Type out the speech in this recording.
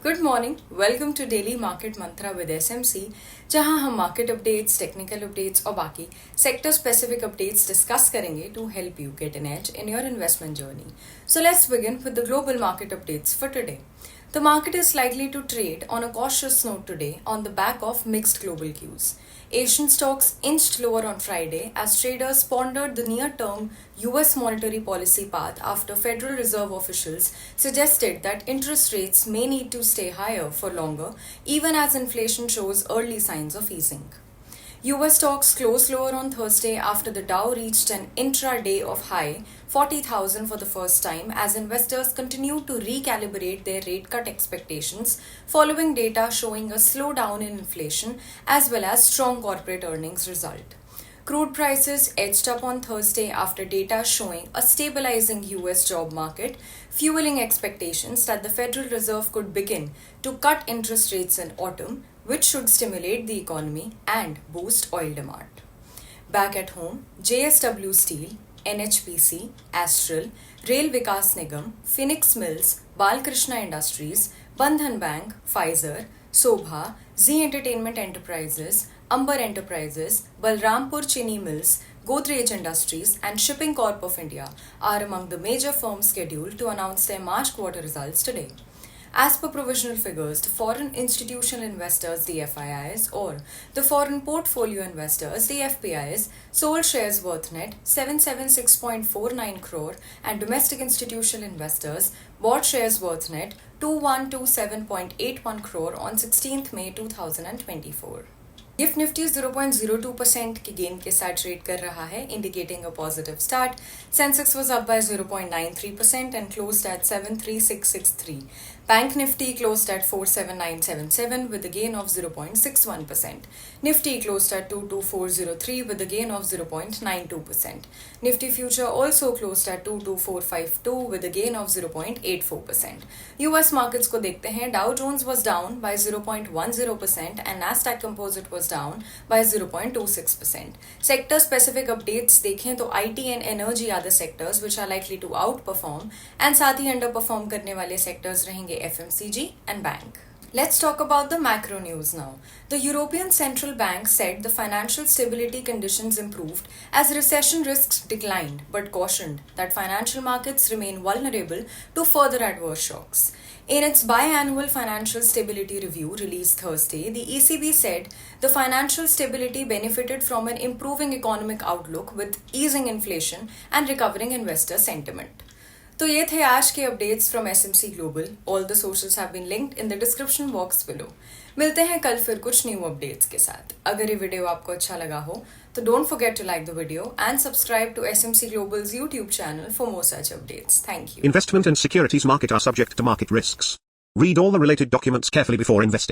Good morning, welcome to daily market mantra with SMC, जहां हम market updates, technical updates और बाकी sector specific updates discuss करेंगे to help you get an edge in your investment journey. So let's begin with the global market updates for today. The market is likely to trade on a cautious note today on the back of mixed global cues. Asian stocks inched lower on Friday as traders pondered the near-term US monetary policy path after Federal Reserve officials suggested that interest rates may need to stay higher for longer, even as inflation shows early signs of easing. US stocks closed lower on Thursday after the Dow reached an intraday of high 40,000 for the first time as investors continued to recalibrate their rate cut expectations following data showing a slowdown in inflation as well as strong corporate earnings result. Crude prices edged up on Thursday after data showing a stabilizing US job market, fueling expectations that the Federal Reserve could begin to cut interest rates in autumn, which should stimulate the economy and boost oil demand. Back at home, JSW Steel, NHPC, Astral, Rail Vikas Nigam, Phoenix Mills, Balkrishna Industries, Bandhan Bank, Pfizer, Sobha, Z Entertainment Enterprises, Amber Enterprises, Balrampur Chini Mills, Godrej Industries, and Shipping Corp of India are among the major firms scheduled to announce their March quarter results today. As per provisional figures, the foreign institutional investors, the FIIs, or the foreign portfolio investors, the FPIs, sold shares worth net 776.49 crore and domestic institutional investors bought shares worth net 2127.81 crore on 16th May 2024. Gift Nifty 0.02% के gain के साथ trade कर रहा है, indicating a positive start. Sensex was up by 0.93% and closed eight 73663. Bank Nifty closed eight 47977 with a gain of 0.61%. Nifty closed at 22403 with a gain of 0.92%. Nifty future also closed at 22452 with a gain of 0.84%. US markets को देखते हैं. Dow Jones was down by 0.10% and Nasdaq Composite was down by 0.26%. Sector specific updates देखें तो IT and energy are the sectors which are likely to outperform and साथ ही underperform करने वाले sectors रहेंगे FMCG and bank. Let's talk about the macro news now. The European Central Bank said the financial stability conditions improved as recession risks declined, but cautioned that financial markets remain vulnerable to further adverse shocks. In its biannual financial stability review released Thursday, the ECB said the financial stability benefited from an improving economic outlook with easing inflation and recovering investor sentiment. तो ये थे आज के updates from SMC global. All the sources have been linked in the description box below. मिलते हैं कल फिर कुछ न्यू अपडेट्स के साथ. अगर ये वीडियो आपको अच्छा लगा हो तो don't forget to like the video and subscribe to SMC global's YouTube channel for more such updates. Thank you. Investment and securities market are subject to market risks. Read all the related documents carefully before investing.